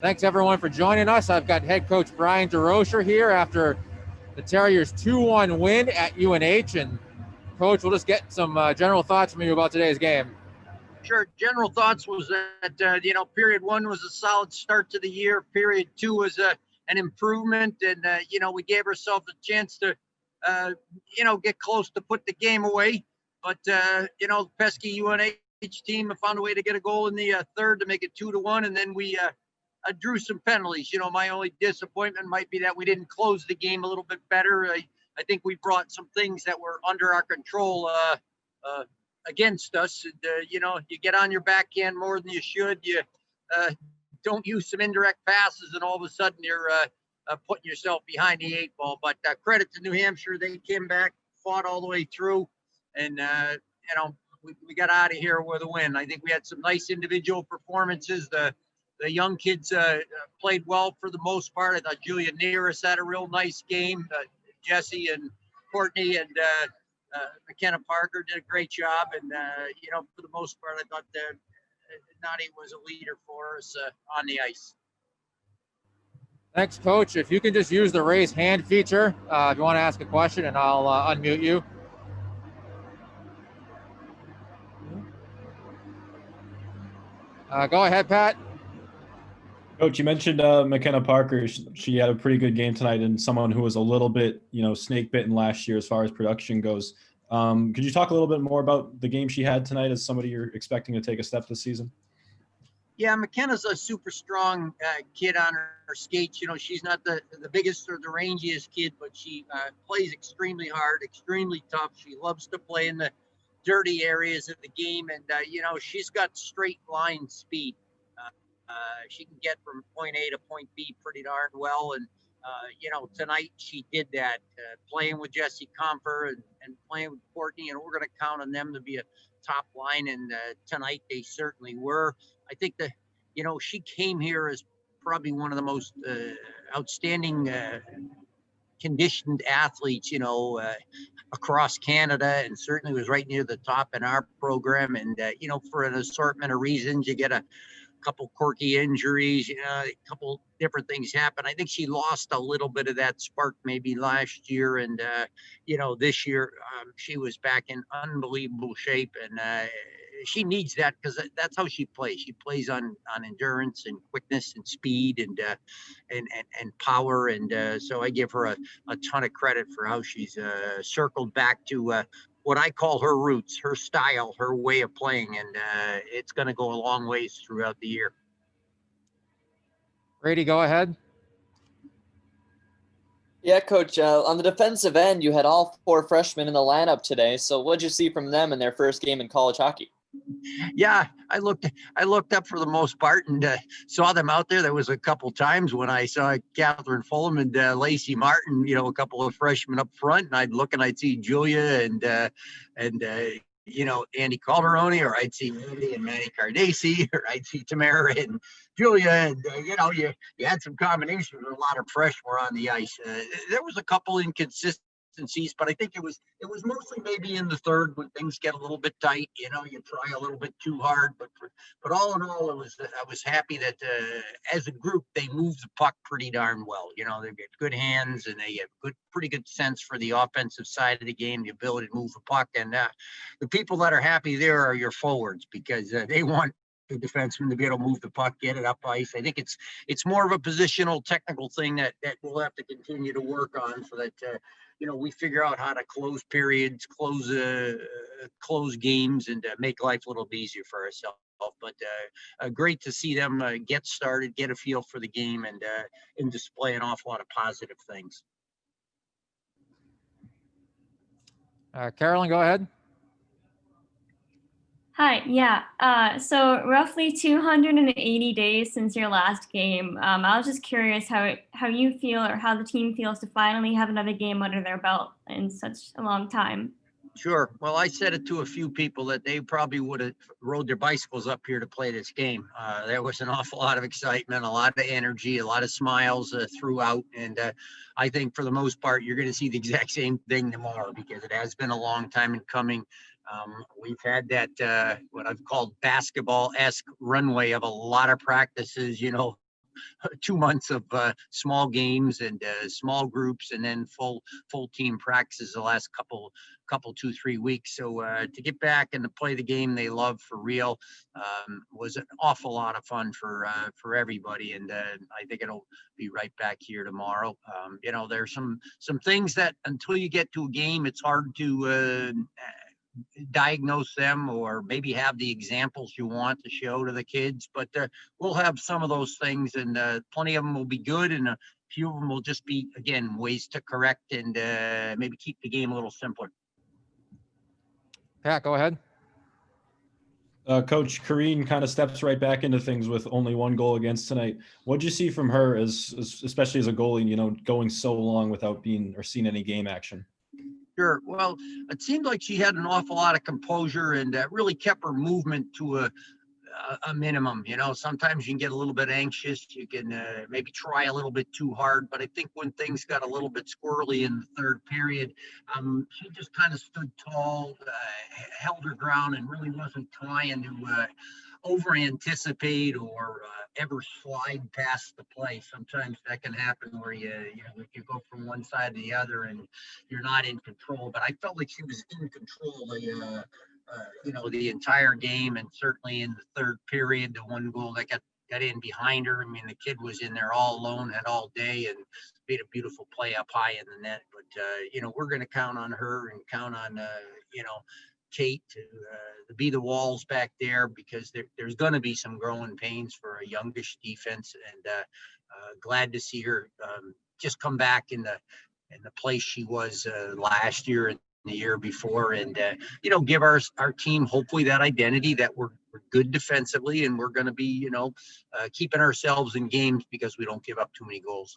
Thanks everyone for joining us. I've got head coach Brian Durocher here after the Terriers 2-1 win at UNH. And coach, we'll just get some general thoughts from you about today's game. Sure. General thoughts was that, period one was a solid start to the year. Period two was an improvement. And, we gave ourselves a chance to, get close to put the game away. But, pesky UNH team found a way to get a goal in the third to make it 2-1. And then we drew some penalties. My only disappointment might be that we didn't close the game a little bit better. I think we brought some things that were under our control against us. And, you get on your backhand more than you should. You don't use some indirect passes, and all of a sudden you're putting yourself behind the eight ball. But credit to New Hampshire. They came back, fought all the way through, and, we got out of here with a win. I think we had some nice individual performances. The young kids played well for the most part. I thought Julia Nearest had a real nice game. Jesse and Courtney and McKenna Parker did a great job. And, for the most part, I thought Nadi was a leader for us on the ice. Thanks, Coach. If you can just use the raise hand feature if you want to ask a question, and I'll unmute you. Go ahead, Pat. Coach, you mentioned McKenna Parker. She had a pretty good game tonight, and someone who was a little bit, snake bitten last year as far as production goes. Could you talk a little bit more about the game she had tonight as somebody you're expecting to take a step this season? Yeah, McKenna's a super strong kid on her skates. She's not the biggest or the rangiest kid, but she plays extremely hard, extremely tough. She loves to play in the dirty areas of the game, and, she's got straight line speed. She can get from point A to point B pretty darn well. And, tonight she did that, playing with Jesse Comfer and playing with Courtney, and we're going to count on them to be a top line. And tonight they certainly were. I think that, she came here as probably one of the most outstanding conditioned athletes, across Canada, and certainly was right near the top in our program. And, for an assortment of reasons, you get a couple quirky injuries, a couple different things happen. I think she lost a little bit of that spark maybe last year. And, this year she was back in unbelievable shape. And she needs that because that's how she plays. She plays on endurance and quickness and speed and power. And so I give her a ton of credit for how she's circled back to what I call her roots, her style, her way of playing, and it's going to go a long ways throughout the year. Brady, go ahead. Yeah, Coach, on the defensive end, you had all four freshmen in the lineup today. So what did you see from them in their first game in college hockey? Yeah, I looked up for the most part and saw them out there. There was a couple times when I saw Catherine Fulham and Lacey Martin, a couple of freshmen up front, and I'd look and I'd see Julia and Andy Calderoni, or I'd see Mandy and Manny Cardesi, or I'd see Tamara and Julia, and you had some combinations with a lot of freshmen were on the ice. There was a couple inconsistencies, but I think it was mostly maybe in the third when things get a little bit tight. You try a little bit too hard, but all in all, I was happy that as a group they moved the puck pretty darn well. They've got good hands and they have pretty good sense for the offensive side of the game, the ability to move the puck. And the people that are happy there are your forwards, because they want the defenseman to be able to move the puck, get it up ice. I think it's more of a positional, technical thing that we'll have to continue to work on, so that we figure out how to close periods, close games, and make life a little bit easier for ourselves. But great to see them get started, get a feel for the game, and display an awful lot of positive things. Carolyn, go ahead. Hi, yeah. So roughly 280 days since your last game. I was just curious how you feel, or how the team feels, to finally have another game under their belt in such a long time. Sure. Well, I said it to a few people that they probably would have rode their bicycles up here to play this game. There was an awful lot of excitement, a lot of energy, a lot of smiles throughout. And I think for the most part, you're going to see the exact same thing tomorrow, because it has been a long time in coming. We've had that what I've called basketball-esque runway of a lot of practices, 2 months of small games and small groups, and then full team practices the last couple 2-3 weeks. So to get back and to play the game they love for real was an awful lot of fun for everybody. And I think it'll be right back here tomorrow. There's some things that until you get to a game, it's hard to diagnose them or maybe have the examples you want to show to the kids, but we'll have some of those things, and plenty of them will be good, and a few of them will just be, again, ways to correct and maybe keep the game a little simpler. Pat, go ahead. Coach, Kareen kind of steps right back into things with only 1 goal against tonight. What'd you see from her, especially as a goalie, going so long without being or seeing any game action? Sure. Well, it seemed like she had an awful lot of composure and really kept her movement to a minimum. Sometimes you can get a little bit anxious. You can maybe try a little bit too hard. But I think when things got a little bit squirrely in the third period, she just kind of stood tall, held her ground, and really wasn't trying to over anticipate or ever slide past the play. Sometimes that can happen where you go from one side to the other and you're not in control. But I felt like she was in control the entire game, and certainly in the third period, the 1 goal that got in behind her. I mean, the kid was in there all alone, had all day, and made a beautiful play up high in the net. But we're going to count on her and count on Kate to be the walls back there, because there's going to be some growing pains for a youngish defense, and glad to see her just come back in the place she was last year and the year before, and give our team hopefully that identity that we're good defensively, and we're going to be keeping ourselves in games because we don't give up too many goals.